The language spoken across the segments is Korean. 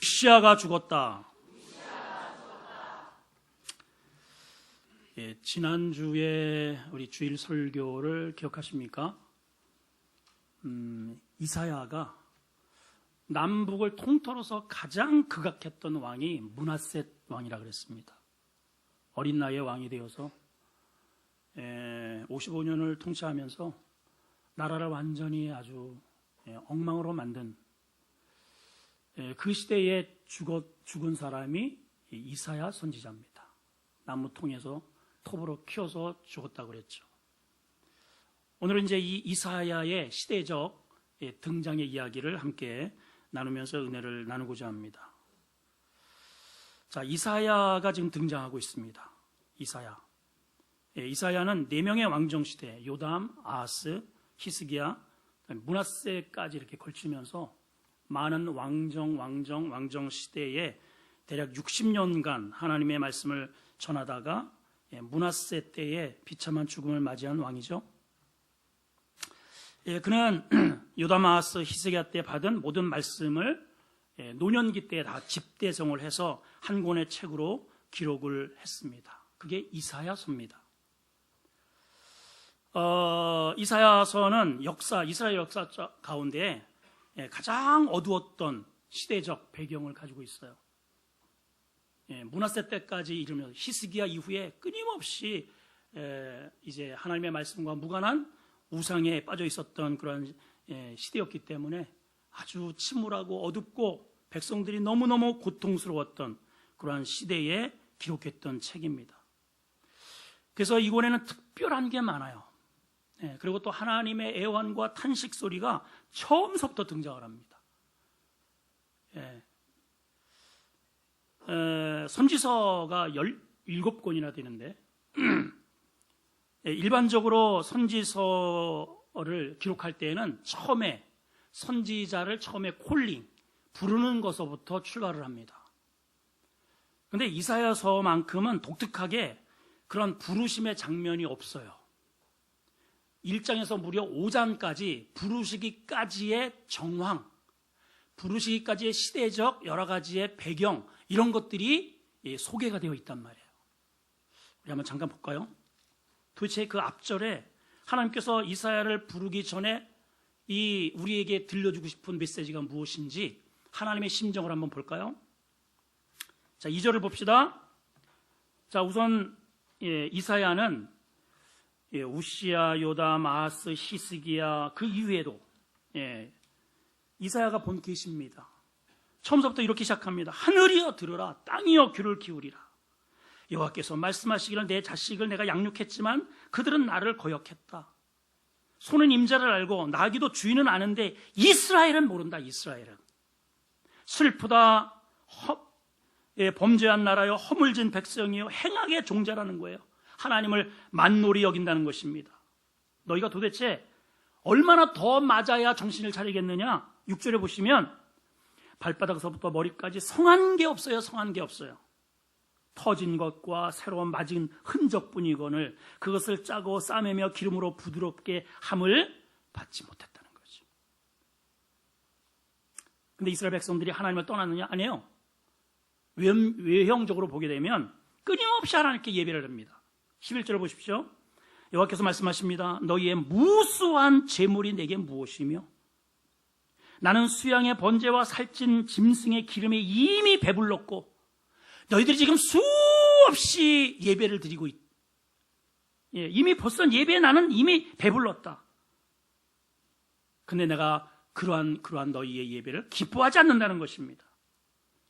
우시아가 죽었다. 예, 지난주에 우리 주일 설교를 기억하십니까? 이사야가 남북을 통틀어서 가장 극악했던 왕이 므낫셋 왕이라 그랬습니다. 어린 나이에 왕이 되어서 55년을 통치하면서 나라를 완전히 아주 엉망으로 만든 그 시대에 죽은 사람이 이사야 선지자입니다. 나무통에서 톱으로 키워서 죽었다고 그랬죠. 오늘은 이제 이 이사야의 시대적 등장의 이야기를 함께 나누면서 은혜를 나누고자 합니다. 자, 이사야가 지금 등장하고 있습니다. 이사야는 4명의 왕정 시대, 요담, 아하스, 히스기야, 므낫세까지 이렇게 걸치면서 많은 왕정 시대에 대략 60년간 하나님의 말씀을 전하다가 므낫세 때에 비참한 죽음을 맞이한 왕이죠. 그는 요담, 아하스, 히스기야 때 받은 모든 말씀을 노년기 때 다 집대성을 해서 한 권의 책으로 기록을 했습니다. 그게 이사야서입니다. 이사야서는 이스라엘 역사 가운데 가장 어두웠던 시대적 배경을 가지고 있어요. 므낫세 때까지 이르면서 히스기야 이후에 끊임없이 이제 하나님의 말씀과 무관한 우상에 빠져 있었던 그런 시대였기 때문에 아주 침울하고 어둡고 백성들이 너무너무 고통스러웠던 그러한 시대에 기록했던 책입니다. 그래서 이 권에는 특별한 게 많아요. 그리고 또 하나님의 애환과 탄식 소리가 처음부터 등장을 합니다. 선지서가 17권이나 되는데 일반적으로 선지서를 기록할 때에는 처음에 선지자를 콜링, 부르는 것서부터 출발을 합니다. 그런데 이사야서만큼은 독특하게 그런 부르심의 장면이 없어요. 1장에서 무려 5장까지 부르시기까지의 정황, 부르시기까지의 시대적 여러 가지의 배경, 이런 것들이 소개가 되어 있단 말이에요. 우리 한번 잠깐 볼까요? 도대체 그 앞절에 하나님께서 이사야를 부르기 전에 우리에게 들려주고 싶은 메시지가 무엇인지 하나님의 심정을 한번 볼까요? 자, 2절을 봅시다. 자, 우선 이사야는 우시아, 요담, 아하스, 히스기야 그 이후에도 이사야가 본 계시입니다. 처음부터 이렇게 시작합니다. 하늘이여 들으라, 땅이여 귀를 기울이라. 여호와께서 말씀하시기를 내 자식을 내가 양육했지만 그들은 나를 거역했다. 소는 임자를 알고 나귀도 주인은 아는데 이스라엘은 모른다. 이스라엘은 슬프다. 범죄한 나라여, 허물진 백성이요, 행악의 종자라는 거예요. 하나님을 만놀히 여긴다는 것입니다. 너희가 도대체 얼마나 더 맞아야 정신을 차리겠느냐? 6절에 보시면 발바닥서부터 머리까지 성한 게 없어요. 성한 게 없어요. 터진 것과 새로 맞은 흔적뿐이거늘 그것을 짜고 싸매며 기름으로 부드럽게 함을 받지 못했다는 거죠. 근데 이스라엘 백성들이 하나님을 떠났느냐? 아니에요. 외형적으로 보게 되면 끊임없이 하나님께 예배를 합니다. 11절을 보십시오. 여호와께서 말씀하십니다. 너희의 무수한 재물이 내게 무엇이며 나는 수양의 번제와 살찐 짐승의 기름에 이미 배불렀고 너희들이 지금 수없이 예배를 드리고 이미 벌써 예배에 나는 이미 배불렀다. 근데 내가 그러한 너희의 예배를 기뻐하지 않는다는 것입니다.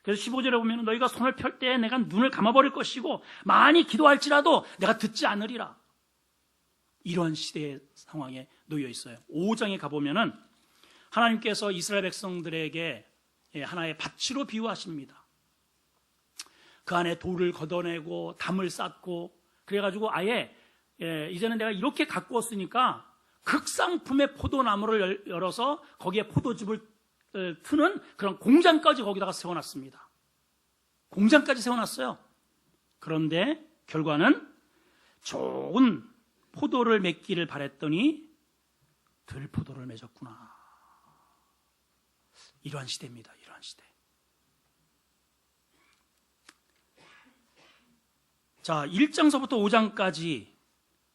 그래서 15절에 보면 너희가 손을 펼 때 내가 눈을 감아버릴 것이고 많이 기도할지라도 내가 듣지 않으리라. 이러한 시대의 상황에 놓여 있어요. 5장에 가보면은 하나님께서 이스라엘 백성들에게 하나의 밭으로 비유하십니다. 그 안에 돌을 걷어내고 담을 쌓고 그래가지고 아예 이제는 내가 이렇게 가꾸었으니까 극상품의 포도나무를 열어서 거기에 포도즙을 트는 그런 공장까지 거기다가 세워놨습니다. 공장까지 세워놨어요. 그런데 결과는 좋은 포도를 맺기를 바랬더니 들포도를 맺었구나. 이러한 시대입니다. 이러한 시대. 자, 1장서부터 5장까지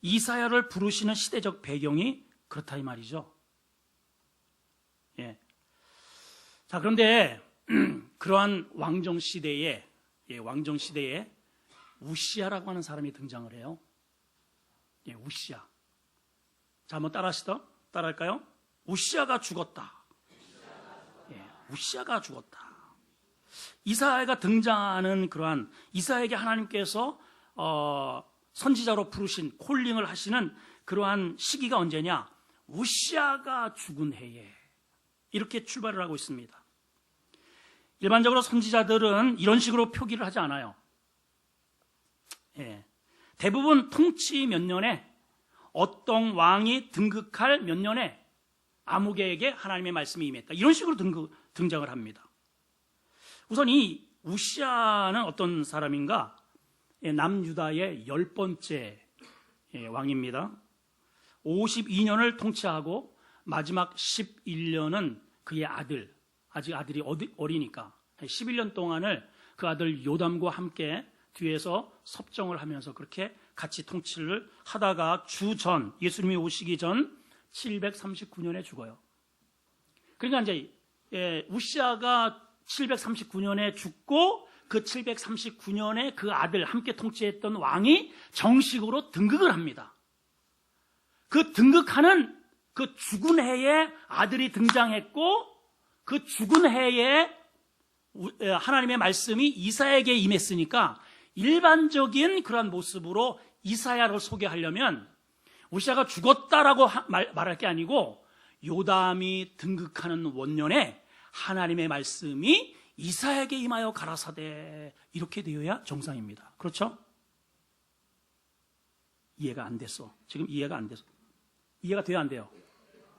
이사야를 부르시는 시대적 배경이 그렇다 이 말이죠. 예. 자, 그런데 그러한 왕정 시대에 우시야라고 하는 사람이 등장을 해요. 예, 우시야. 자, 한번 따라할까요? 우시야가 죽었다. 예, 우시야가 죽었다. 이사야가 등장하는 그러한 이사야에게 하나님께서 선지자로 부르신 콜링을 하시는 그러한 시기가 언제냐? 우시야가 죽은 해에 이렇게 출발을 하고 있습니다. 일반적으로 선지자들은 이런 식으로 표기를 하지 않아요. 예. 대부분 통치 몇 년에 어떤 왕이 등극할 몇 년에 아무개에게 하나님의 말씀이 임했다. 이런 식으로 등장을 합니다. 우선 이 우시야는 어떤 사람인가? 남유다의 10번째 왕입니다. 52년을 통치하고 마지막 11년은 그의 아들, 아직 아들이 어리니까 11년 동안을 그 아들 요담과 함께 뒤에서 섭정을 하면서 그렇게 같이 통치를 하다가 주전, 예수님이 오시기 전 739년에 죽어요. 그러니까 이제 우시야가 739년에 죽고 그 739년에 그 아들 함께 통치했던 왕이 정식으로 등극을 합니다. 그 등극하는 그 죽은 해에 아들이 등장했고 그 죽은 해에 하나님의 말씀이 이사야에게 임했으니까 일반적인 그런 모습으로 이사야를 소개하려면 우시야가 죽었다라고 말할 게 아니고 요담이 등극하는 원년에 하나님의 말씀이 이사야에게 임하여 가라사대 이렇게 되어야 정상입니다. 그렇죠? 이해가 안 됐어. 지금 이해가 안 됐어. 이해가 돼요, 안 돼요?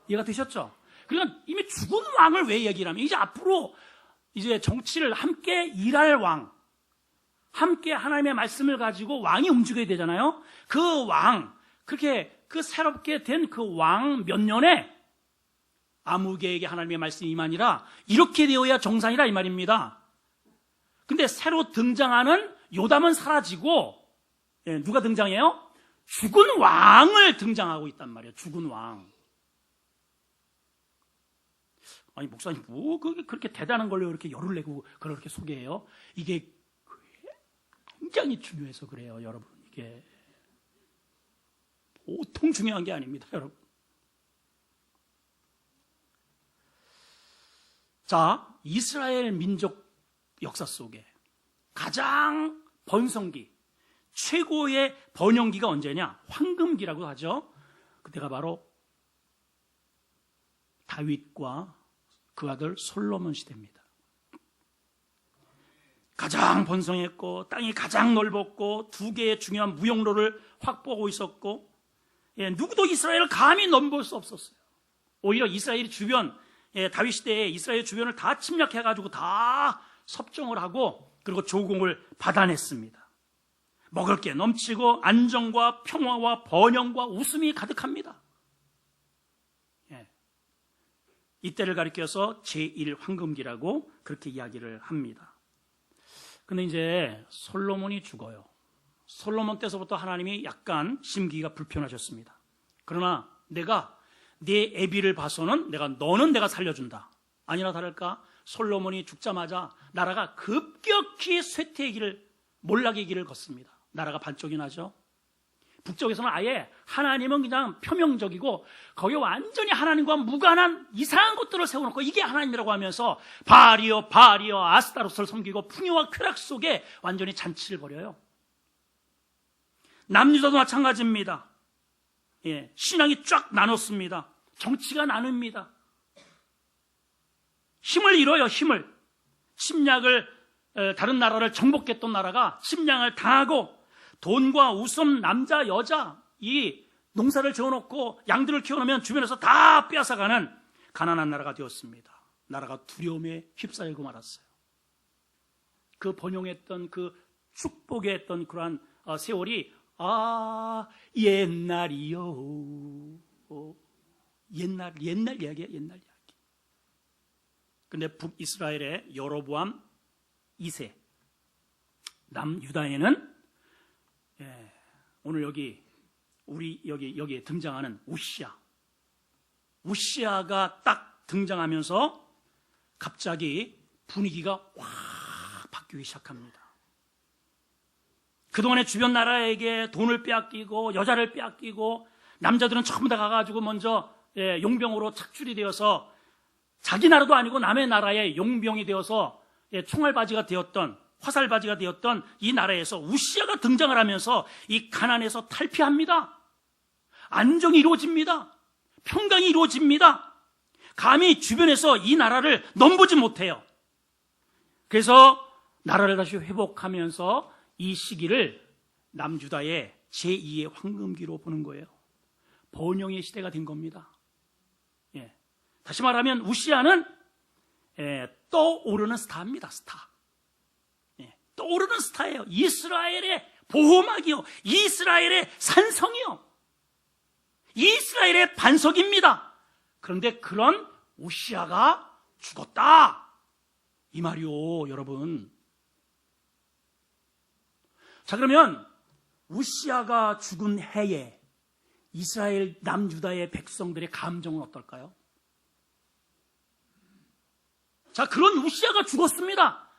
이해가 되셨죠? 그러니까 이미 죽은 왕을 왜 얘기를 하면 이제 앞으로 이제 정치를 함께 일할 왕, 함께 하나님의 말씀을 가지고 왕이 움직여야 되잖아요. 그 왕, 그렇게 그 새롭게 된 그 왕 몇 년에 아무개에게 하나님의 말씀이 임하니라 이렇게 되어야 정상이라 이 말입니다. 근데 새로 등장하는 요담은 사라지고 누가 등장해요? 죽은 왕을 등장하고 있단 말이에요. 죽은 왕. 아니 목사님 뭐 그렇게 대단한 걸로 이렇게 열을 내고 그걸 그렇게 소개해요? 이게 굉장히 중요해서 그래요, 여러분. 이게 보통 중요한 게 아닙니다, 여러분. 자, 이스라엘 민족 역사 속에 가장 번성기, 최고의 번영기가 언제냐? 황금기라고 하죠. 그때가 바로 다윗과 그 아들 솔로몬 시대입니다. 가장 번성했고 땅이 가장 넓었고 두 개의 중요한 무역로를 확보하고 있었고 누구도 이스라엘을 감히 넘볼 수 없었어요. 오히려 이스라엘 주변, 다윗 시대에 이스라엘 주변을 다 침략해가지고 다 섭정을 하고 그리고 조공을 받아냈습니다. 먹을 게 넘치고 안정과 평화와 번영과 웃음이 가득합니다. 이때를 가리켜서 제1황금기라고 그렇게 이야기를 합니다. 근데 이제 솔로몬이 죽어요. 솔로몬 때서부터 하나님이 약간 심기가 불편하셨습니다. 그러나 내가 네 애비를 봐서는 너는 내가 살려준다. 아니나 다를까 솔로몬이 죽자마자 나라가 급격히 쇠퇴의 길을, 몰락의 길을 걷습니다. 나라가 반쪽이 나죠. 북쪽에서는 아예 하나님은 그냥 표명적이고 거기에 완전히 하나님과 무관한 이상한 것들을 세워놓고 이게 하나님이라고 하면서 바알이여 아스타로스를 섬기고 풍요와 쾌락 속에 완전히 잔치를 벌여요. 남유다도 마찬가지입니다. 신앙이 쫙 나눴습니다. 정치가 나눕니다. 힘을 잃어요. 힘을. 침략을 다른 나라를 정복했던 나라가 침략을 당하고 돈과 웃음, 남자, 여자 이 농사를 지어놓고 양들을 키워놓으면 주변에서 다 빼앗아가는 가난한 나라가 되었습니다. 나라가 두려움에 휩싸이고 말았어요. 그 번영했던 그 축복했던 그러한 세월이 옛날이요. 옛날 이야기야, 옛날 이야기. 근데 북이스라엘의 여로보암 2세, 남유다에는 예, 오늘 여기에 등장하는 우시아가 딱 등장하면서 갑자기 분위기가 확 바뀌기 시작합니다. 그동안에 주변 나라에게 돈을 빼앗기고 여자를 빼앗기고 남자들은 전부 다 가가지고 먼저 용병으로 착출이 되어서 자기 나라도 아니고 남의 나라의 용병이 되어서 총알바지가 되었던, 화살바지가 되었던 이 나라에서 우시아가 등장을 하면서 이 가난에서 탈피합니다. 안정이 이루어집니다. 평강이 이루어집니다. 감히 주변에서 이 나라를 넘보지 못해요. 그래서 나라를 다시 회복하면서 이 시기를 남유다의 제2의 황금기로 보는 거예요. 번영의 시대가 된 겁니다. 예. 다시 말하면 우시아는 떠오르는 스타입니다. 스타. 예. 떠오르는 스타예요. 이스라엘의 보호막이요, 이스라엘의 산성이요, 이스라엘의 반석입니다. 그런데 그런 우시아가 죽었다, 이 말이요, 여러분. 자, 그러면 우시아가 죽은 해에 이스라엘 남유다의 백성들의 감정은 어떨까요? 자, 그런 우시아가 죽었습니다.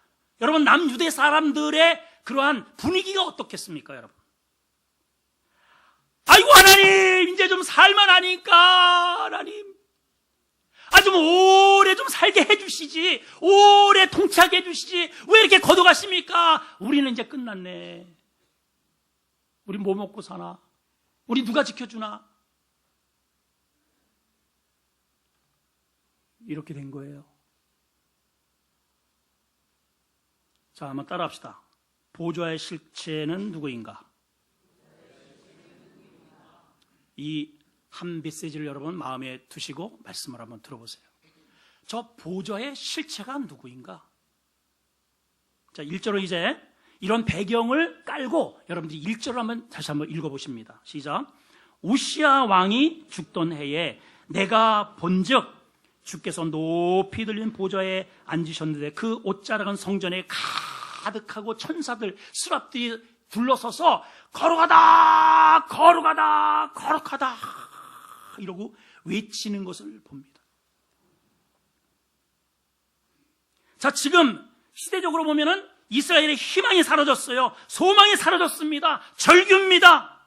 여러분, 남유대 사람들의 그러한 분위기가 어떻겠습니까, 여러분? 아이고, 하나님, 이제 좀 살만하니까, 하나님, 좀 오래 좀 살게 해주시지, 오래 통치하게 해주시지, 왜 이렇게 거둬가십니까? 우리는 이제 끝났네. 우리 뭐 먹고 사나? 우리 누가 지켜주나? 이렇게 된 거예요. 자, 한번 따라합시다. 보좌의 실체는 누구인가? 이 한 메시지를 여러분 마음에 두시고 말씀을 한번 들어보세요. 저 보좌의 실체가 누구인가? 자, 1절로 이제 이런 배경을 깔고 여러분들이 1절을 다시 한번 읽어보십니다. 시작. 우시아 왕이 죽던 해에 내가 본즉 주께서 높이 들린 보좌에 앉으셨는데 그 옷자락은 성전에 가득하고 천사들, 수랍들이 둘러서서 거룩하다, 거룩하다, 거룩하다 이러고 외치는 것을 봅니다. 자, 지금 시대적으로 보면은 이스라엘의 희망이 사라졌어요. 소망이 사라졌습니다. 절규입니다.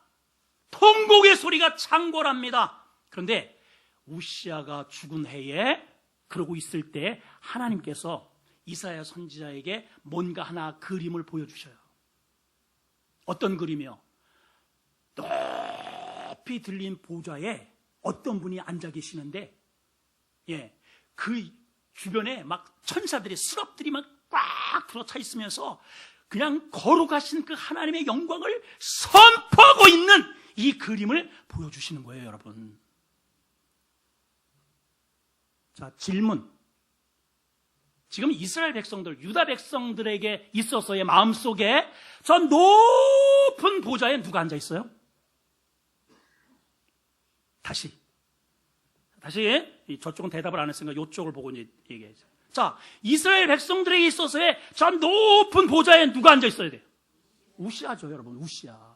통곡의 소리가 창궐합니다. 그런데 우시아가 죽은 해에 그러고 있을 때 하나님께서 이사야 선지자에게 뭔가 하나 그림을 보여주셔요. 어떤 그림이요? 높이 들린 보좌에 어떤 분이 앉아 계시는데, 그 주변에 막 천사들의 수랍들이 막 꽉 들어차 있으면서 그냥 거룩하신 그 하나님의 영광을 선포하고 있는 이 그림을 보여주시는 거예요, 여러분. 자, 질문. 지금 이스라엘 백성들, 유다 백성들에게 있어서의 마음속에 저 높은 보좌에 누가 앉아 있어요? 다시 저쪽은 대답을 안 했으니까 이쪽을 보고 이제 얘기해야죠. 자, 이스라엘 백성들에게 있어서의 저 높은 보좌에 누가 앉아 있어야 돼요? 우시아죠, 여러분. 우시아.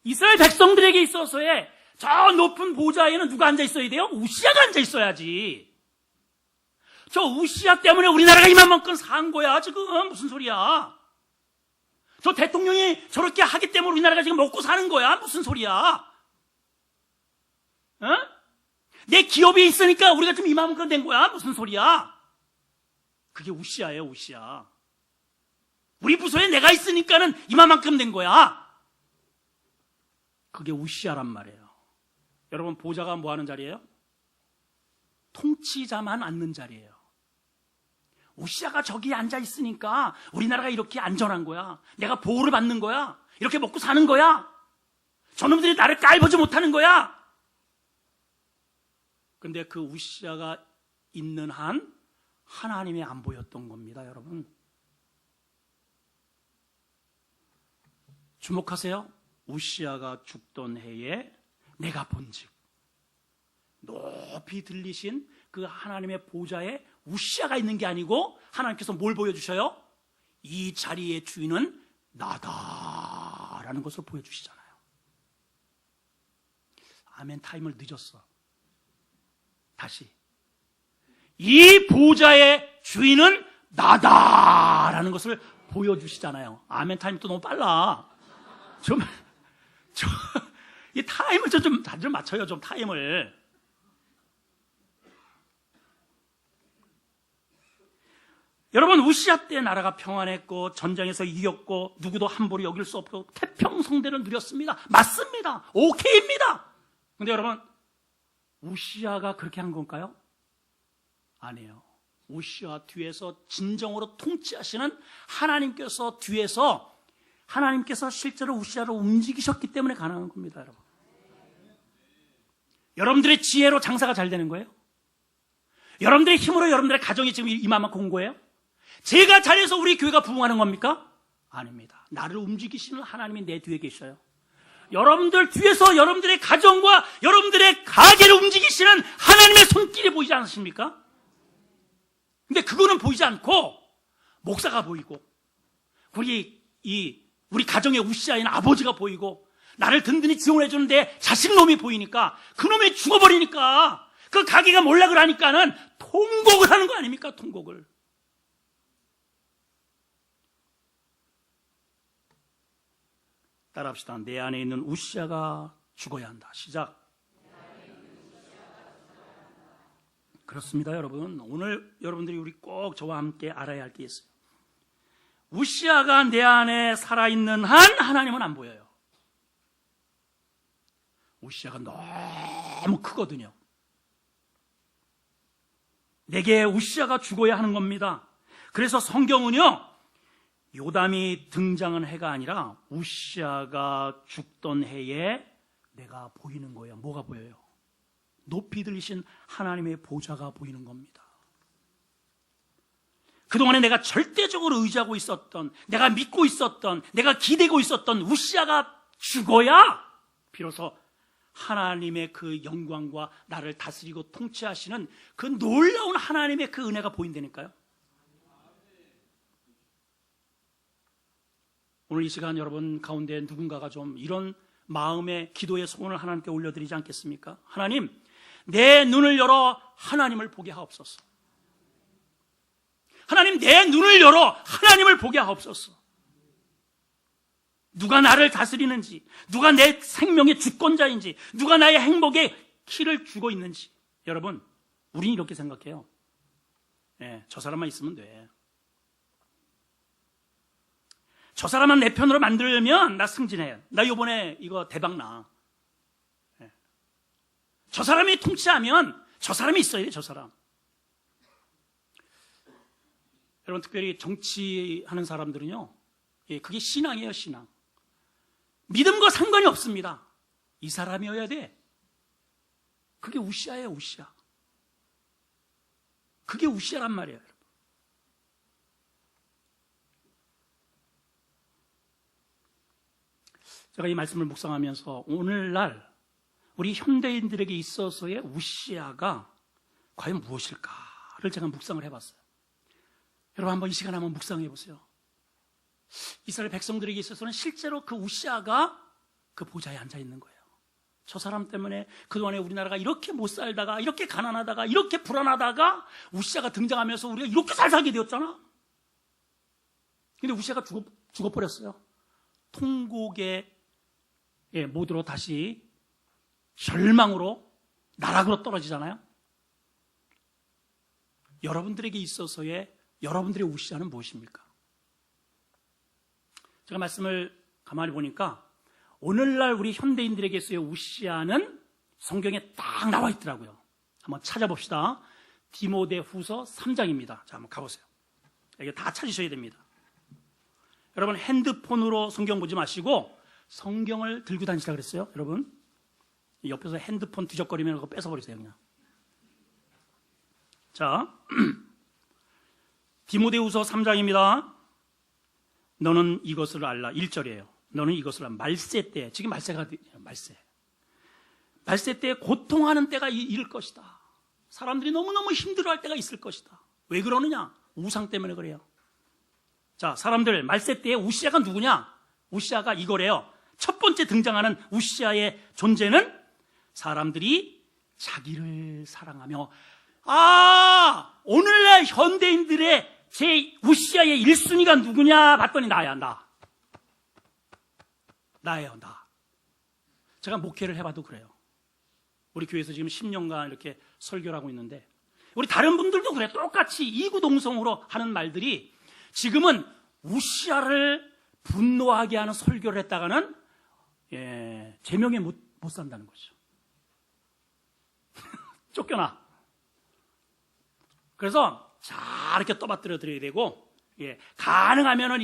이스라엘 백성들에게 있어서의 저 높은 보좌에는 누가 앉아 있어야 돼요? 우시아가 앉아 있어야지. 저 우시아 때문에 우리나라가 이만큼 산 거야, 지금. 무슨 소리야? 저 대통령이 저렇게 하기 때문에 우리나라가 지금 먹고 사는 거야? 무슨 소리야? 내 기업이 있으니까 우리가 좀 이만큼 된 거야? 무슨 소리야? 그게 우시아예요, 우시아. 우리 부서에 내가 있으니까는 이만큼 된 거야. 그게 우시아란 말이에요. 여러분, 보좌가 뭐 하는 자리예요? 통치자만 앉는 자리예요. 우시아가 저기 앉아 있으니까 우리나라가 이렇게 안전한 거야. 내가 보호를 받는 거야. 이렇게 먹고 사는 거야. 저놈들이 나를 깔보지 못하는 거야. 근데 그 우시아가 있는 한 하나님이 안 보였던 겁니다, 여러분. 주목하세요. 우시아가 죽던 해에 내가 본즉 높이 들리신 그 하나님의 보좌에 우시아가 있는 게 아니고 하나님께서 뭘 보여주셔요? 이 자리의 주인은 나다라는 것을 보여주시잖아요. 아멘 타임을 늦었어. 다시. 이 보좌의 주인은 나다라는 것을 보여주시잖아요. 아멘 타임 또 너무 빨라. 이 타임을 좀 맞춰요. 좀 타임을. 여러분, 우시아 때 나라가 평안했고 전쟁에서 이겼고 누구도 함부로 여길 수 없고 태평성대를 누렸습니다. 맞습니다. 오케이입니다. 근데 여러분, 우시아가 그렇게 한 건가요? 아니에요. 우시아 뒤에서 진정으로 통치하시는 하나님께서 뒤에서 하나님께서 실제로 우시아를 움직이셨기 때문에 가능한 겁니다, 여러분. 여러분들의 지혜로 장사가 잘 되는 거예요? 여러분들의 힘으로 여러분들의 가정이 지금 이만큼 온 거예요? 제가 잘해서 우리 교회가 부흥하는 겁니까? 아닙니다. 나를 움직이시는 하나님이 내 뒤에 계셔요. 여러분들 뒤에서 여러분들의 가정과 여러분들의 가게를 움직이시는 하나님의 손길이 보이지 않으십니까? 근데 그거는 보이지 않고 목사가 보이고 우리 가정의 우시아인 아버지가 보이고 나를 든든히 지원해 주는데 자식놈이 보이니까 그놈이 죽어버리니까 그 가게가 몰락을 하니까는 통곡을 하는 거 아닙니까? 통곡을. 따라합시다. 내 안에 있는 우시아가 죽어야 한다. 시작. 그렇습니다, 여러분. 오늘 여러분들이 우리 꼭 저와 함께 알아야 할 게 있어요. 우시아가 내 안에 살아있는 한 하나님은 안 보여요. 우시아가 너무 크거든요. 내게 우시아가 죽어야 하는 겁니다. 그래서 성경은요, 요담이 등장한 해가 아니라 우시아가 죽던 해에 내가 보이는 거예요. 뭐가 보여요? 높이 들리신 하나님의 보좌가 보이는 겁니다. 그동안에 내가 절대적으로 의지하고 있었던, 내가 믿고 있었던, 내가 기대고 있었던 우시아가 죽어야 비로소 하나님의 그 영광과 나를 다스리고 통치하시는 그 놀라운 하나님의 그 은혜가 보인다니까요. 오늘 이 시간 여러분 가운데 누군가가 좀 이런 마음의 기도의 소원을 하나님께 올려드리지 않겠습니까? 하나님, 내 눈을 열어 하나님을 보게 하옵소서. 하나님, 내 눈을 열어 하나님을 보게 하옵소서. 누가 나를 다스리는지, 누가 내 생명의 주권자인지, 누가 나의 행복의 키를 주고 있는지. 여러분, 우리는 이렇게 생각해요. 저 사람만 있으면 돼. 저 사람만 내 편으로 만들면 나 승진해. 나 요번에 이거 대박 나. 저 사람이 통치하면 저 사람이 있어야 돼, 저 사람. 여러분, 특별히 정치하는 사람들은요, 그게 신앙이에요, 신앙. 믿음과 상관이 없습니다. 이 사람이어야 돼. 그게 우시아예요, 우시아. 그게 우시아란 말이에요, 여러분. 제가 이 말씀을 묵상하면서 오늘날 우리 현대인들에게 있어서의 우시아가 과연 무엇일까를 제가 묵상을 해봤어요. 여러분, 한번 이 시간에 한번 묵상해 보세요. 이스라엘 백성들에게 있어서는 실제로 그 우시아가 그 보좌에 앉아 있는 거예요. 저 사람 때문에 그동안에 우리나라가 이렇게 못 살다가, 이렇게 가난하다가, 이렇게 불안하다가 우시아가 등장하면서 우리가 이렇게 잘 살게 되었잖아. 근데 우시아가 죽어버렸어요. 통곡의 모드로 다시 절망으로, 나락으로 떨어지잖아요. 여러분들에게 있어서의 여러분들의 우시아는 무엇입니까? 제가 말씀을 가만히 보니까 오늘날 우리 현대인들에게서의 우시아는 성경에 딱 나와 있더라고요. 한번 찾아봅시다. 디모데후서 3장입니다. 자, 한번 가보세요. 이게 다 찾으셔야 됩니다. 여러분, 핸드폰으로 성경 보지 마시고 성경을 들고 다니시라 그랬어요. 여러분, 옆에서 핸드폰 뒤적거리면 그거 뺏어버리세요, 그냥. 자, 디모데후서 3장입니다. 너는 이것을 알라. 1절이에요. 너는 이것을 알라. 말세 때, 지금 말세가 말세 때 고통하는 때가 이를 것이다. 사람들이 너무너무 힘들어할 때가 있을 것이다. 왜 그러느냐? 우상 때문에 그래요. 자, 사람들 말세 때에 우시아가 누구냐? 우시아가 이거래요. 첫 번째 등장하는 우시아의 존재는 사람들이 자기를 사랑하며, 오늘날 현대인들의 제 우시아의 1순위가 누구냐 봤더니 나야. 나예요. 나. 제가 목회를 해봐도 그래요. 우리 교회에서 지금 10년간 이렇게 설교를 하고 있는데, 우리 다른 분들도 그래. 똑같이 이구동성으로 하는 말들이 지금은 우시아를 분노하게 하는 설교를 했다가는 제명에 못 산다는 거죠. 쫓겨나. 그래서 잘 이렇게 떠받들어 드려야 되고, 가능하면은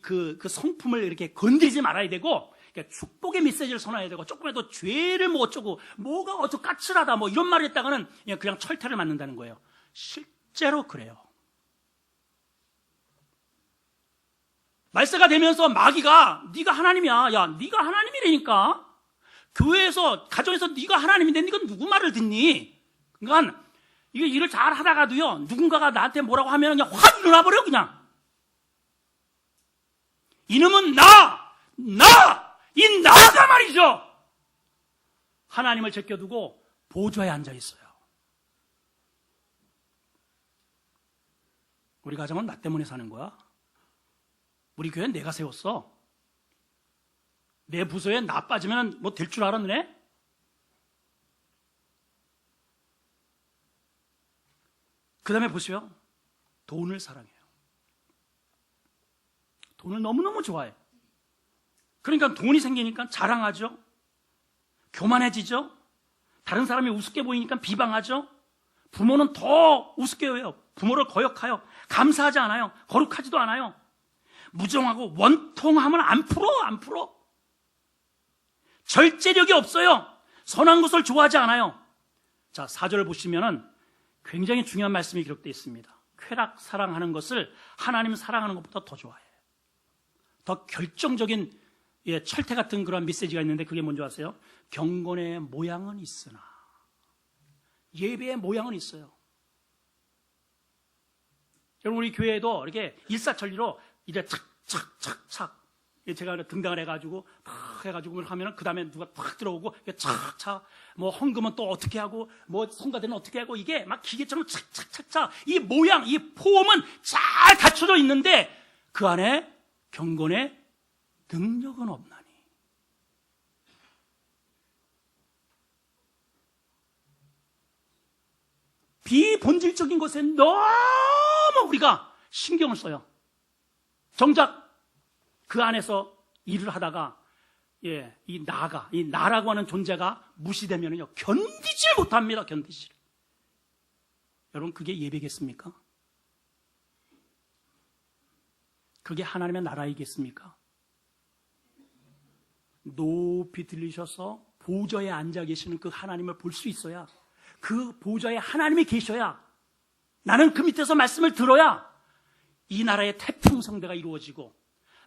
그 성품을 이렇게 건드리지 말아야 되고, 축복의 메시지를 전해야 되고, 조금이라도 죄를 뭐 어쩌고, 뭐가 어쩌고 까칠하다, 뭐 이런 말을 했다가는 그냥 철퇴를 맞는다는 거예요. 실제로 그래요. 말세가 되면서 마귀가 네가 하나님이야. 야, 네가 하나님이라니까. 교회에서, 가정에서 네가 하나님인데 네가 누구 말을 듣니? 그러니까 이게 일을 잘 하다가도요, 누군가가 나한테 뭐라고 하면 그냥 확 일어나버려, 그냥. 이놈은 이 나가 말이죠. 하나님을 제껴두고 보좌에 앉아 있어요. 우리 가정은 나 때문에 사는 거야. 우리 교회는 내가 세웠어. 내 부서에 나 빠지면 뭐 될 줄 알았네? 그 다음에 보세요. 돈을 사랑해요. 돈을 너무너무 좋아해. 그러니까 돈이 생기니까 자랑하죠. 교만해지죠. 다른 사람이 우습게 보이니까 비방하죠. 부모는 더 우습게 해요. 부모를 거역하여 감사하지 않아요. 거룩하지도 않아요. 무정하고 원통하면 안 풀어. 절제력이 없어요. 선한 것을 좋아하지 않아요. 자, 4절을 보시면은 굉장히 중요한 말씀이 기록되어 있습니다. 쾌락 사랑하는 것을 하나님 사랑하는 것보다 더 좋아해요. 더 결정적인 철퇴 같은 그런 메시지가 있는데, 그게 뭔지 아세요? 경건의 모양은 있으나 예배의 모양은 있어요. 여러분, 우리 교회에도 이렇게 일사천리로 이제 착착착착, 제가 등당을 해가지고 탁 해가지고 하면은 그 다음에 누가 탁 들어오고 착착, 뭐 헌금은 또 어떻게 하고, 뭐 성가대는 어떻게 하고, 이게 막 기계처럼 착착착착, 이 모양, 이 폼은 잘 갖춰져 있는데 그 안에 경건의 능력은 없나니. 비본질적인 것에 너무 우리가 신경을 써요. 정작 그 안에서 일을 하다가 이 나라고 하는 존재가 무시되면요, 견디질 못합니다. 여러분, 그게 예배겠습니까? 그게 하나님의 나라이겠습니까? 높이 들리셔서 보좌에 앉아 계시는 그 하나님을 볼 수 있어야, 그 보좌에 하나님이 계셔야, 나는 그 밑에서 말씀을 들어야 이 나라의 태평성대가 이루어지고,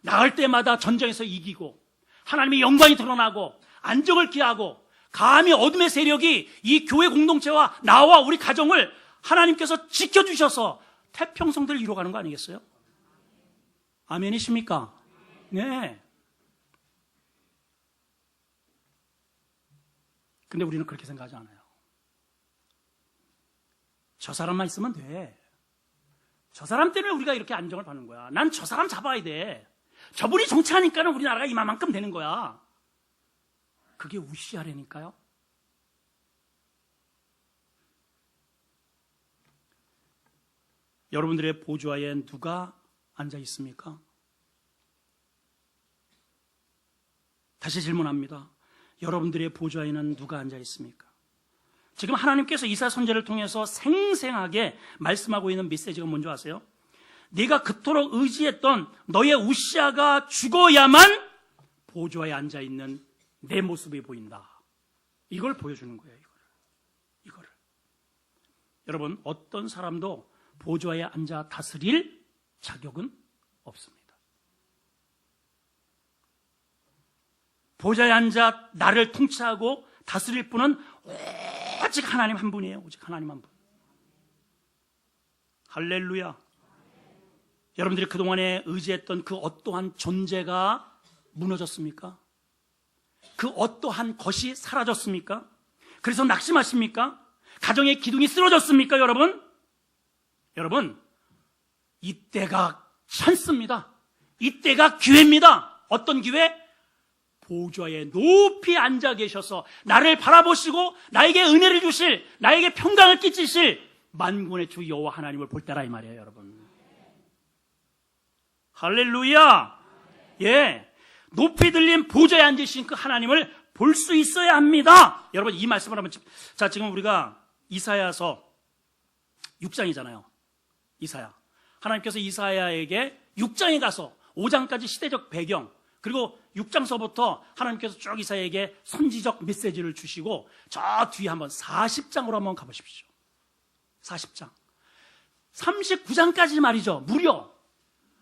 나갈 때마다 전쟁에서 이기고, 하나님의 영광이 드러나고, 안정을 기하고, 감히 어둠의 세력이 이 교회 공동체와 나와 우리 가정을 하나님께서 지켜주셔서 태평성대를 이루어가는 거 아니겠어요? 아멘이십니까? 네. 근데 우리는 그렇게 생각하지 않아요. 저 사람만 있으면 돼. 저 사람 때문에 우리가 이렇게 안정을 받는 거야. 난 저 사람 잡아야 돼. 저분이 정치하니까는 우리나라가 이만큼 되는 거야. 그게 우시아라니까요. 여러분들의 보좌에 누가 앉아 있습니까? 다시 질문합니다. 여러분들의 보좌에는 누가 앉아 있습니까? 지금 하나님께서 이사야 선지자를 통해서 생생하게 말씀하고 있는 메시지가 뭔지 아세요? 네가 그토록 의지했던 너의 우시아가 죽어야만 보좌에 앉아 있는 내 모습이 보인다. 이걸 보여주는 거예요. 이거를. 여러분, 어떤 사람도 보좌에 앉아 다스릴 자격은 없습니다. 보좌에 앉아 나를 통치하고 다스릴 분은 오직 하나님 한 분이에요. 오직 하나님 한 분. 할렐루야. 여러분들이 그동안에 의지했던 그 어떠한 존재가 무너졌습니까? 그 어떠한 것이 사라졌습니까? 그래서 낙심하십니까? 가정의 기둥이 쓰러졌습니까, 여러분? 여러분, 이때가 찬스입니다. 이때가 기회입니다. 어떤 기회? 보좌에 높이 앉아 계셔서 나를 바라보시고 나에게 은혜를 주실, 나에게 평강을 끼치실 만군의 주 여호와 하나님을 볼 때라 이 말이에요, 여러분. 할렐루야. 예, 높이 들린 보좌에 앉으신 그 하나님을 볼 수 있어야 합니다. 여러분, 이 말씀을 한번, 자, 지금 우리가 이사야서 6장이잖아요. 이사야. 하나님께서 이사야에게 6장에 가서 5장까지 시대적 배경, 그리고 6장서부터 하나님께서 쭉 이사야에게 선지적 메시지를 주시고 저 뒤에 한번 40장으로 한번 가보십시오. 40장. 39장까지 말이죠. 무려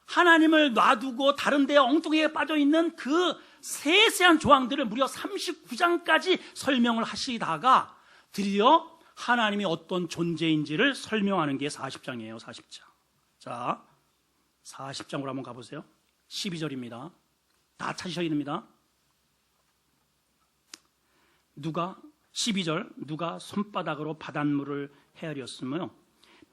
하나님을 놔두고 다른 데에 엉뚱하게 빠져있는 그 세세한 조항들을 무려 39장까지 설명을 하시다가 드디어 하나님이 어떤 존재인지를 설명하는 게 40장이에요. 40장. 자, 40장으로 한번 가보세요. 12절입니다. 다 찾으셔야 됩니다. 누가 12절 누가 손바닥으로 바닷물을 헤아렸으며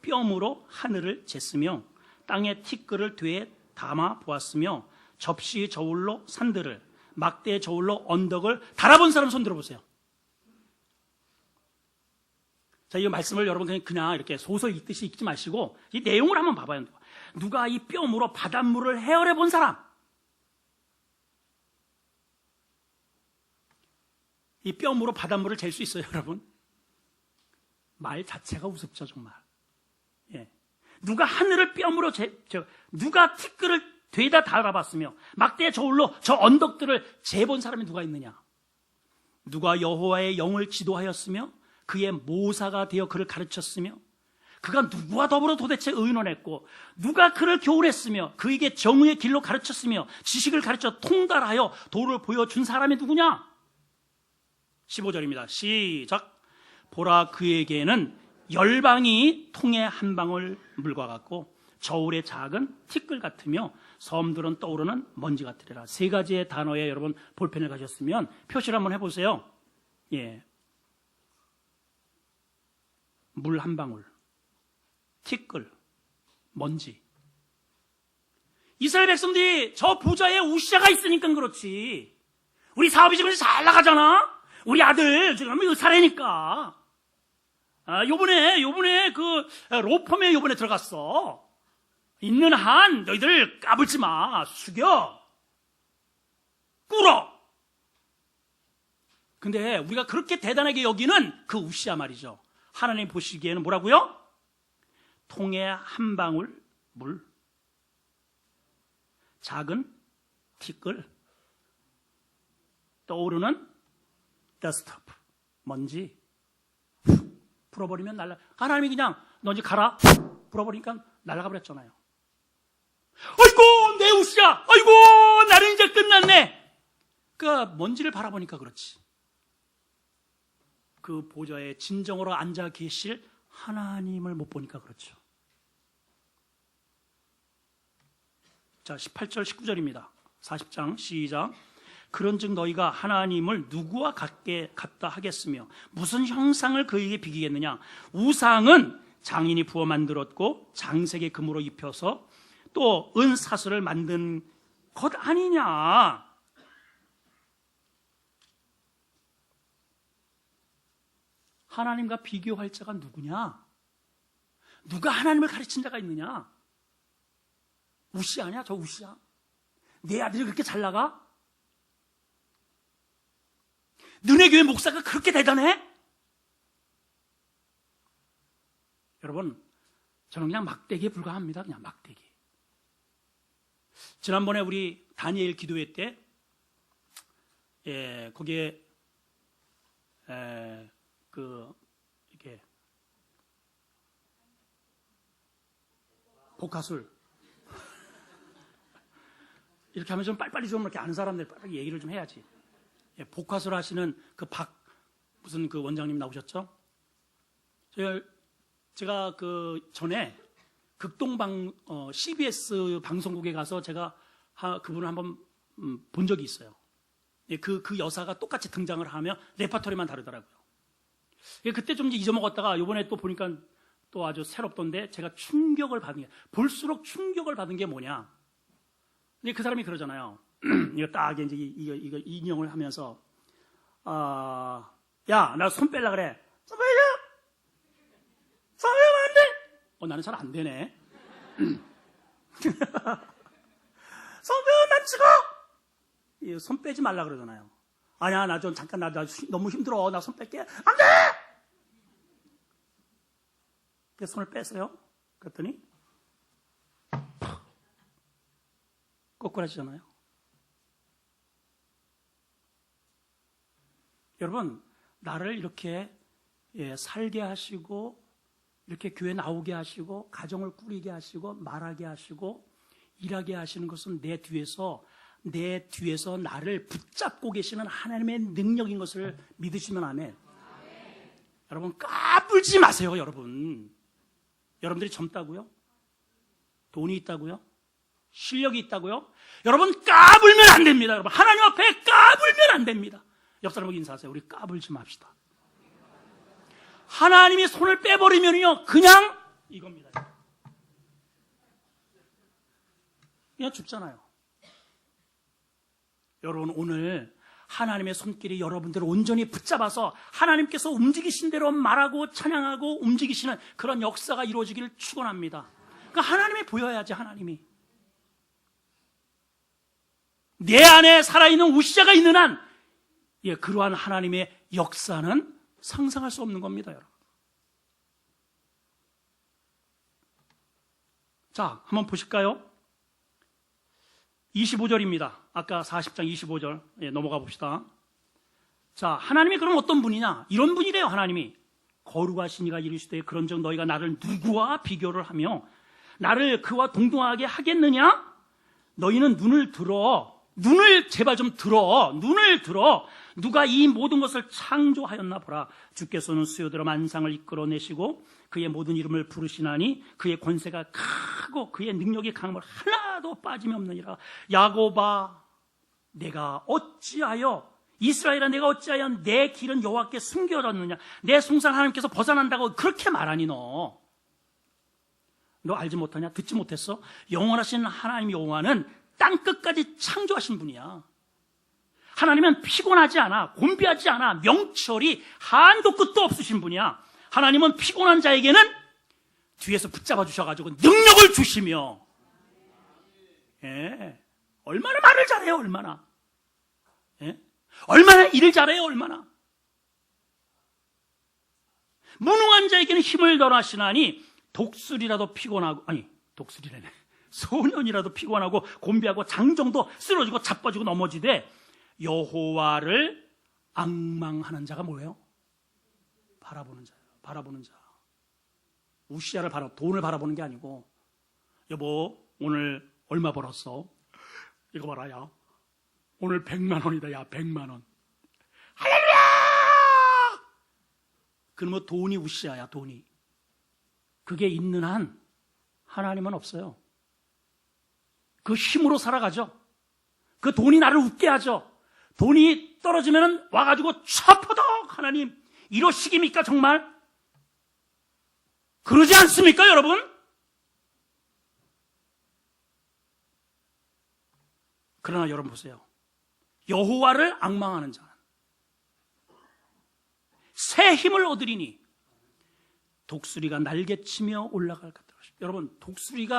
뼘으로 하늘을 쟀으며 땅의 티끌을 되에 담아 보았으며 접시 저울로 산들을 막대 저울로 언덕을 달아본 사람 손 들어보세요. 자, 이 말씀을 여러분 그냥 이렇게 소설 읽듯이 읽지 마시고 이 내용을 한번 봐봐요. 누가 이 뼘으로 바닷물을 헤아려 본 사람? 이 뼘으로 바닷물을 잴 수 있어요, 여러분? 말 자체가 우습죠, 정말. 예. 누가 하늘을 뼘으로 누가 티끌을 되다 달아봤으며 막대 저울로 저 언덕들을 재본 사람이 누가 있느냐? 누가 여호와의 영을 지도하였으며 그의 모사가 되어 그를 가르쳤으며 그가 누구와 더불어 도대체 의논했고 누가 그를 교훈했으며 그에게 정의의 길로 가르쳤으며 지식을 가르쳐 통달하여 도를 보여준 사람이 누구냐? 15절입니다. 시작. 보라, 그에게는 열방이 통의 한 방울 물과 같고 저울의 작은 티끌 같으며 섬들은 떠오르는 먼지 같으리라. 세 가지의 단어에 여러분 볼펜을 가셨으면 표시를 한번 해보세요. 예, 물 한 방울, 티끌, 먼지. 이스라엘 백성들이 저 보좌에 우시아가 있으니까 그렇지. 우리 사업이 지금 잘 나가잖아. 우리 아들 지금 의사래니까. 요번에 그 로펌에 요번에 들어갔어. 있는 한 너희들 까불지 마. 숙여. 꿇어. 근데 우리가 그렇게 대단하게 여기는 그 우시아 말이죠. 하나님 보시기에는 뭐라고요? 통에 한 방울 물, 작은 티끌, 떠오르는 더스트업, 먼지, 풀어버리면 하나님이 그냥 너 이제 가라, 풀어버리니까 날아가 버렸잖아요. 아이고 내 우시야, 아이고 나는 이제 끝났네. 그 먼지를 바라보니까 그렇지. 그 보좌에 진정으로 앉아 계실 하나님을 못 보니까 그렇죠. 자, 18절 19절입니다 40장 시작. 그런즉 너희가 하나님을 누구와 같다 하겠으며 무슨 형상을 그에게 비기겠느냐? 우상은 장인이 부어 만들었고 장색의 금으로 입혀서 또 은사슬을 만든 것 아니냐? 하나님과 비교할 자가 누구냐? 누가 하나님을 가르친 자가 있느냐? 우시아 아니야? 저 우시아? 내 아들이 그렇게 잘 나가? 너네 교회 목사가 그렇게 대단해? 여러분, 저는 그냥 막대기에 불과합니다. 그냥 막대기. 지난번에 우리 다니엘 기도회 때, 거기에, 이렇게, 복화술. 이렇게 하면 좀 빨리빨리 좀 이렇게 아는 사람들 빨리 얘기를 좀 해야지. 복화술 하시는 그 무슨 그 원장님 나오셨죠? 제가 그 전에 CBS 방송국에 가서 제가 그분을 한번 본 적이 있어요. 그 여사가 똑같이 등장을 하며 레퍼토리만 다르더라고요. 그때 좀 잊어먹었다가 이번에 또 보니까 또 아주 새롭던데 제가 충격을 받은 게, 볼수록 충격을 받은 게 뭐냐. 그 사람이 그러잖아요. 이거 딱 이제 이거 인용을 하면서, 야, 나 손 뺄라 그래. 손 빼려! 손 빼면 안 돼! 나는 잘 안 되네. 손 빼면 난 죽어! 손 빼지 말라 그러잖아요. 아니야, 나 좀 잠깐, 나 너무 힘들어. 나 손 뺄게. 안 돼! 그래서 손을 뺐어요. 그랬더니, 꼬꾸라지잖아요. 여러분, 나를 이렇게 살게 하시고, 이렇게 교회 나오게 하시고, 가정을 꾸리게 하시고, 말하게 하시고, 일하게 하시는 것은 내 뒤에서 나를 붙잡고 계시는 하나님의 능력인 것을 믿으시면 아멘. 여러분, 까불지 마세요, 여러분. 여러분들이 젊다고요? 돈이 있다고요? 실력이 있다고요? 여러분, 까불면 안 됩니다. 여러분, 하나님 앞에 까불면 안 됩니다. 옆 사람에게 인사하세요. 우리 까불지 맙시다. 하나님이 손을 빼버리면요, 그냥 이겁니다. 그냥 죽잖아요. 여러분, 오늘 하나님의 손길이 여러분들을 온전히 붙잡아서 하나님께서 움직이신 대로 말하고 찬양하고 움직이시는 그런 역사가 이루어지기를 축원합니다. 그러니까 하나님이 보여야지, 하나님이. 내 안에 살아있는 우시자가 있는 한, 그러한 하나님의 역사는 상상할 수 없는 겁니다, 여러분. 자, 한번 보실까요? 25절입니다. 아까 40장 25절 넘어가 봅시다. 자, 하나님이 그럼 어떤 분이냐? 이런 분이래요. 하나님이 거룩하신 이가 이르시되 그런즉 너희가 나를 누구와 비교를 하며 나를 그와 동등하게 하겠느냐? 너희는 눈을 제발 좀 들어. 눈을 들어. 누가 이 모든 것을 창조하였나 보라. 주께서는 수요대로 만상을 이끌어내시고 그의 모든 이름을 부르시나니 그의 권세가 크고 그의 능력이 강함을 하나도 빠짐이 없느니라. 야곱아, 내가 어찌하여, 이스라엘아, 내가 어찌하여 내 길은 여호와께 숨겨졌느냐? 내 송사는 하나님께서 벗어난다고 그렇게 말하니 너 알지 못하냐? 듣지 못했어? 영원하신 하나님 여호와는 땅끝까지 창조하신 분이야. 하나님은 피곤하지 않아, 곤비하지 않아, 명철이 한도 끝도 없으신 분이야. 하나님은 피곤한 자에게는 뒤에서 붙잡아 주셔가지고 능력을 주시며, 얼마나 말을 잘해요, 얼마나. 얼마나 일을 잘해요, 얼마나. 무능한 자에게는 힘을 더하시나니 소년이라도 피곤하고 곤비하고 장정도 쓰러지고 자빠지고 넘어지되 여호와를 앙망하는 자가 뭐예요? 바라보는 자예요. 바라보는 자. 우시아를 돈을 바라보는 게 아니고, 여보 오늘 얼마 벌었어? 이거 봐라, 야 오늘 100만 원이다. 야 100만 원. 할렐루야! 그러면 돈이 우시아야, 돈이. 그게 있는 한 하나님은 없어요. 그 힘으로 살아가죠. 그 돈이 나를 웃게 하죠. 돈이 떨어지면 와가지고 촤퍼덕 하나님 이러시깁니까 정말? 그러지 않습니까 여러분? 그러나 여러분 보세요. 여호와를 앙망하는 자는 새 힘을 얻으리니 독수리가 날개치며 올라갈 것 같다. 여러분, 독수리는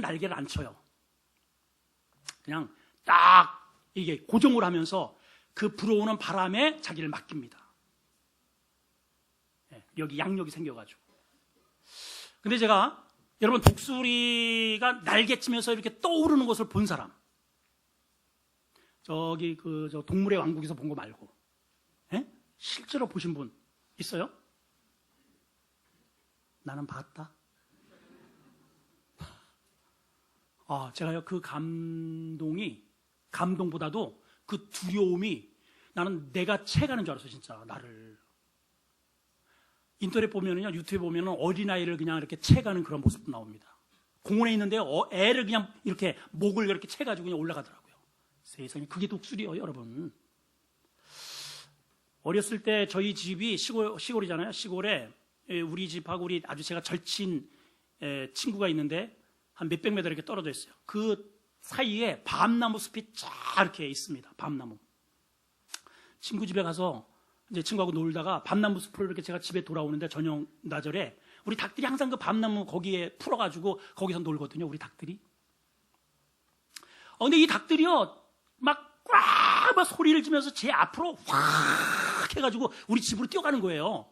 날개를 안 쳐요. 그냥 딱 이게 고정을 하면서 그 불어오는 바람에 자기를 맡깁니다. 여기 양력이 생겨가지고. 근데 제가 여러분 독수리가 날개치면서 이렇게 떠오르는 것을 본 사람, 저기 저 동물의 왕국에서 본 거 말고, 실제로 보신 분 있어요? 나는 봤다. 제가요 그 감동보다도 그 두려움이, 나는 내가 채가는 줄 알았어 진짜. 나를 인터넷 보면은요, 유튜브에 보면은 어린아이를 그냥 이렇게 채가는 그런 모습도 나옵니다. 공원에 있는데 애를 그냥 이렇게 목을 이렇게 채가지고 그냥 올라가더라고요. 세상에, 그게 독수리예요, 여러분. 어렸을 때 저희 집이 시골이잖아요. 시골에 우리 집하고 우리 아주 제가 절친 친구가 있는데 한 몇백 미터 이렇게 떨어져 있어요. 그 사이에 밤나무 숲이 쫙 이렇게 있습니다. 밤나무. 친구 집에 가서 이제 친구하고 놀다가 밤나무 숲을 이렇게 제가 집에 돌아오는데 저녁 나절에 우리 닭들이 항상 그 밤나무 거기에 풀어가지고 거기서 놀거든요. 우리 닭들이. 근데 이 닭들이요 막 꽉 막 소리를 지면서 제 앞으로 확 해가지고 우리 집으로 뛰어가는 거예요.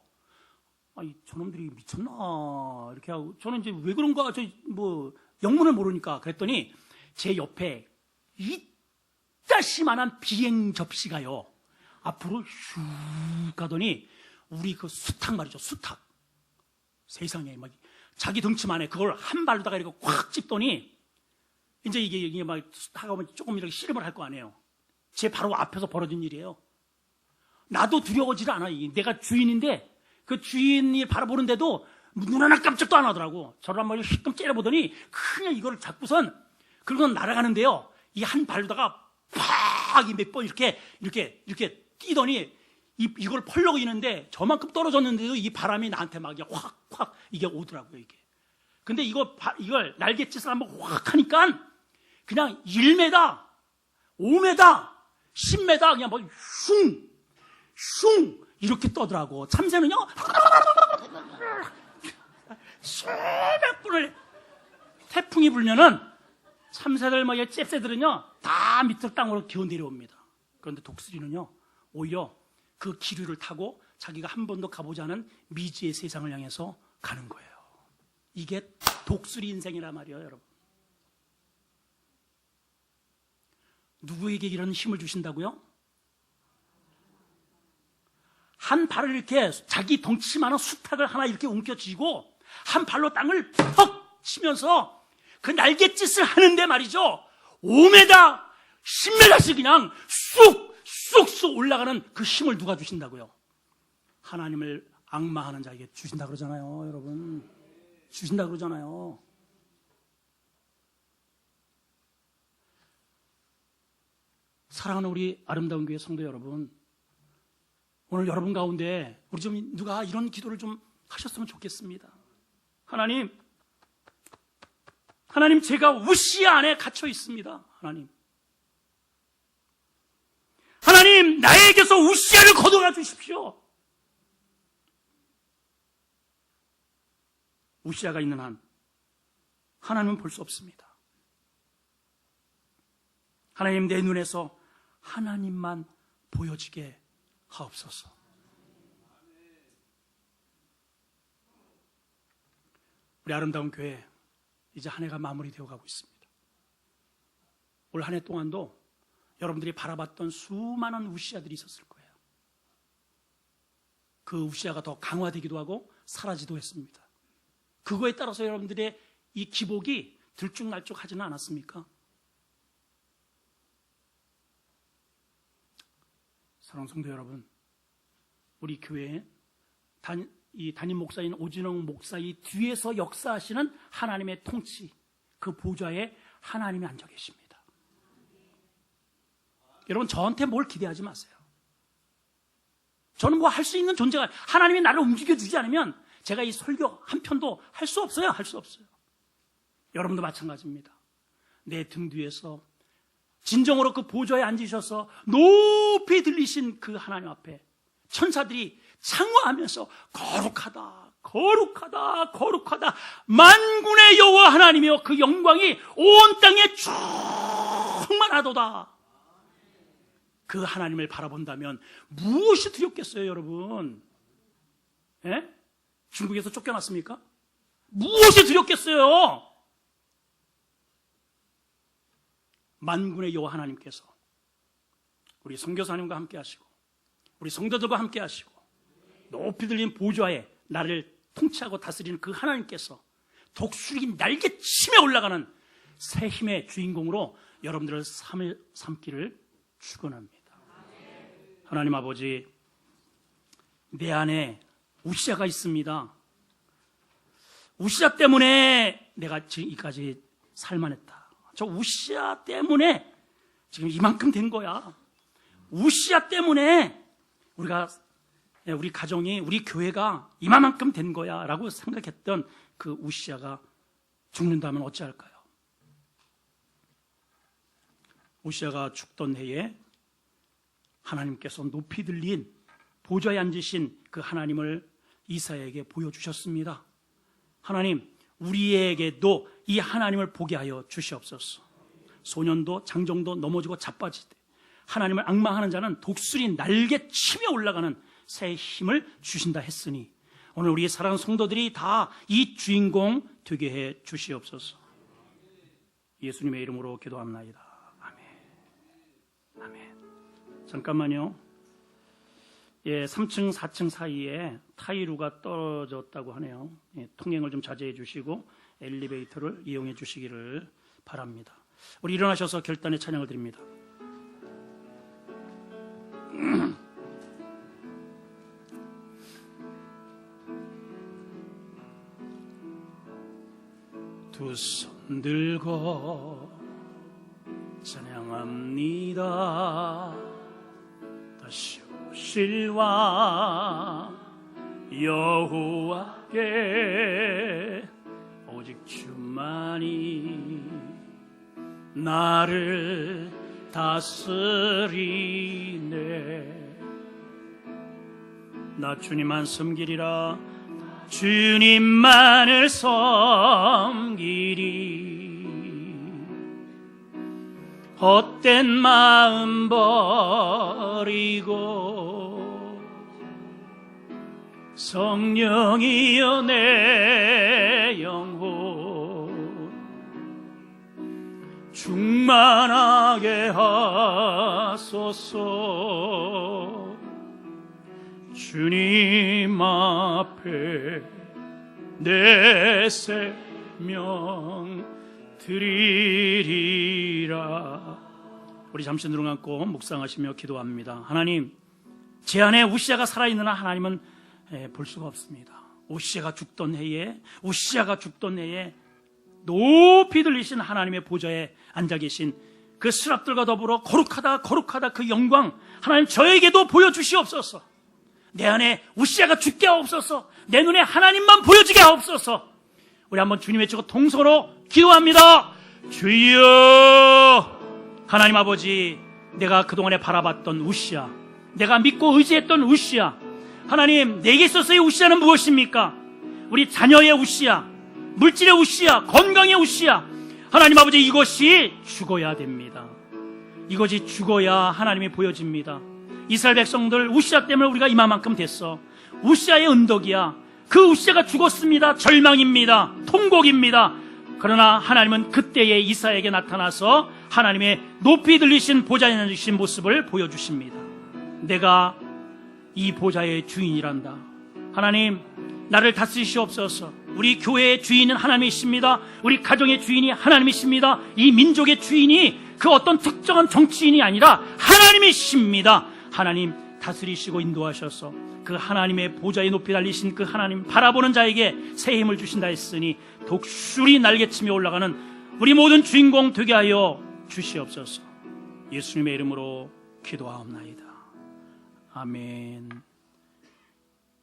아니 저놈들이 미쳤나 이렇게 하고 저는 이제 왜 그런가 저 뭐 영문을 모르니까 그랬더니 제 옆에 이따시만한 비행 접시가요 앞으로 슉 가더니 우리 그 수탉 말이죠, 수탉. 세상에 막 자기 덩치만에 그걸 한 발로다가 이렇게 꽉 찝더니 이제 이게 막 수탉하면 조금 이렇게 씨름을 할 거 아니에요. 제 바로 앞에서 벌어진 일이에요. 나도 두려워지질 않아. 내가 주인인데 그 주인이 바라보는데도 눈 하나 깜짝도 안 하더라고. 저를 한번 휘끔 째려보더니 그냥 이거를 잡고선 그러고는 날아가는데요. 이 한 발로다가 팍 몇 번 이렇게 뛰더니 이걸 펄려고 있는데 저만큼 떨어졌는데도 이 바람이 나한테 막 확 이게 오더라고요, 이게. 근데 이걸 날갯짓을 한번 확 하니까 그냥 1m, 5m, 10m 그냥 뭐 슝 이렇게 떠더라고. 참새는요 수백 분을 태풍이 불면은 참새들 뭐 잽새들은요 다 밑으로 땅으로 기어 내려옵니다. 그런데 독수리는요 오히려 그 기류를 타고 자기가 한 번도 가보지 않은 미지의 세상을 향해서 가는 거예요. 이게 독수리 인생이란 말이에요, 여러분. 누구에게 이런 힘을 주신다고요? 한 발을 이렇게 자기 덩치만한 수탉을 하나 이렇게 움켜쥐고 한 발로 땅을 퍽 치면서 그 날갯짓을 하는데 말이죠. 5m, 10m씩 그냥 쑥쑥 올라가는 그 힘을 누가 주신다고요? 하나님을 앙망하는 자에게 주신다 그러잖아요, 여러분. 주신다 그러잖아요. 사랑하는 우리 아름다운 교회 성도 여러분, 오늘 여러분 가운데 우리 좀 누가 이런 기도를 좀 하셨으면 좋겠습니다. 하나님 제가 우시아 안에 갇혀 있습니다. 하나님 나에게서 우시아를 걷어가 주십시오. 우시아가 있는 한 하나님은 볼 수 없습니다. 하나님 내 눈에서 하나님만 보여지게 하옵소서. 우리 아름다운 교회 이제 한 해가 마무리되어 가고 있습니다. 올 한 해 동안도 여러분들이 바라봤던 수많은 우시아들이 있었을 거예요. 그 우시아가 더 강화되기도 하고 사라지기도 했습니다. 그거에 따라서 여러분들의 이 기복이 들쭉날쭉하지는 않았습니까? 사랑하는 성도 여러분, 우리 교회에 이 담임 목사인 오진영 목사의 뒤에서 역사하시는 하나님의 통치, 그 보좌에 하나님이 앉아 계십니다. 여러분 저한테 뭘 기대하지 마세요. 저는 뭐 할 수 있는 존재가, 하나님이 나를 움직여주지 않으면 제가 이 설교 한 편도 할 수 없어요. 할 수 없어요. 여러분도 마찬가지입니다. 내 등 뒤에서 진정으로 그 보좌에 앉으셔서 높이 들리신 그 하나님 앞에 천사들이 창화하면서 거룩하다, 거룩하다, 거룩하다, 만군의 여호와 하나님이여 그 영광이 온 땅에 충만하도다. 그 하나님을 바라본다면 무엇이 두렵겠어요, 여러분? 예? 중국에서 쫓겨났습니까? 무엇이 두렵겠어요? 만군의 여호와 하나님께서 우리 선교사님과 함께 하시고 우리 성도들과 함께 하시고 높이 들린 보좌에 나를 통치하고 다스리는 그 하나님께서 독수리 날개침에 올라가는 새 힘의 주인공으로 여러분들을 삼기를 축원합니다. 하나님 아버지, 내 안에 우시아가 있습니다. 우시아 때문에 내가 지금까지 살만했다. 저 우시아 때문에 지금 이만큼 된 거야. 우시아 때문에 우리 가정이, 우리 교회가 이만큼 된 거야 라고 생각했던 그 우시아가 죽는다면 어찌할까요? 우시아가 죽던 해에 하나님께서 높이 들린 보좌에 앉으신 그 하나님을 이사야에게 보여주셨습니다. 하나님, 우리에게도 이 하나님을 보게 하여 주시옵소서. 소년도 장정도 넘어지고 자빠질 때 하나님을 앙망하는 자는 독수리 날개 치며 올라가는 새 힘을 주신다 했으니 오늘 우리 사랑하는 성도들이 다 이 주인공 되게 해 주시옵소서. 예수님의 이름으로 기도합나이다. 아멘. 아멘. 잠깐만요. 3층, 4층 사이에 타이루가 떨어졌다고 하네요. 통행을 좀 자제해 주시고 엘리베이터를 이용해 주시기를 바랍니다. 우리 일어나셔서 결단의 찬양을 드립니다. 두 손 들고 찬양합니다. 다시 오실 왕 여호와께 오직 주만이 나를 다스리네. 나 주님만 섬기리라. 주님만을 섬기리. 헛된 마음 버리고 성령이여 내 영혼 충만하게 하소서. 주님 앞에 내 생명 드리리라. 우리 잠시 눈을 감고 묵상하시며 기도합니다. 하나님, 제 안에 우시아가 살아있는 한 하나님은 볼 수가 없습니다. 우시아가 죽던 해에 높이 들리신 하나님의 보좌에 앉아 계신 그 스랍들과 더불어 거룩하다 그 영광, 하나님 저에게도 보여주시옵소서. 내 안에 우시아가 죽게 하옵소서. 내 눈에 하나님만 보여지게 하옵소서. 우리 한번 주님 외치고 동서로 기도합니다. 주여. 하나님 아버지, 내가 그동안에 바라봤던 우시아, 내가 믿고 의지했던 우시아, 하나님, 내게 있어서의 우시아는 무엇입니까? 우리 자녀의 우시아, 물질의 우시아, 건강의 우시아, 하나님 아버지, 이것이 죽어야 됩니다. 이것이 죽어야 하나님이 보여집니다. 이스라엘 백성들 우시아 때문에 우리가 이만큼 됐어. 우시아의 언덕이야. 그 우시아가 죽었습니다. 절망입니다. 통곡입니다. 그러나 하나님은 그때의 이사야에게 나타나서 하나님의 높이 들리신 보좌에 앉으신 모습을 보여주십니다. 내가 이 보좌의 주인이란다. 하나님, 나를 다스리시옵소서. 우리 교회의 주인은 하나님이십니다. 우리 가정의 주인이 하나님이십니다. 이 민족의 주인이 그 어떤 특정한 정치인이 아니라 하나님이십니다. 하나님 다스리시고 인도하셔서 그 하나님의 보좌에 높이 달리신 그 하나님 바라보는 자에게 새 힘을 주신다 했으니 독수리 날개치며 올라가는 우리 모든 주인공 되게 하여 주시옵소서. 예수님의 이름으로 기도하옵나이다. 아멘.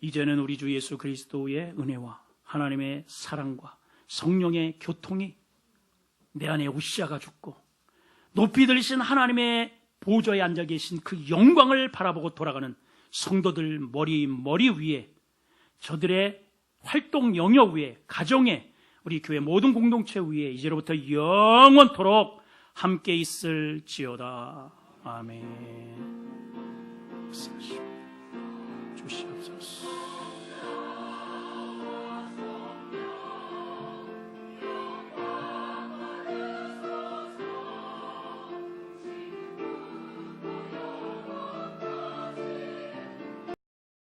이제는 우리 주 예수 그리스도의 은혜와 하나님의 사랑과 성령의 교통이 내 안에 우시아가 죽고 높이 들리신 하나님의 보좌에 앉아 계신 그 영광을 바라보고 돌아가는 성도들 머리 위에, 저들의 활동 영역 위에, 가정에, 우리 교회 모든 공동체 위에 이제로부터 영원토록 함께 있을지어다. 아멘.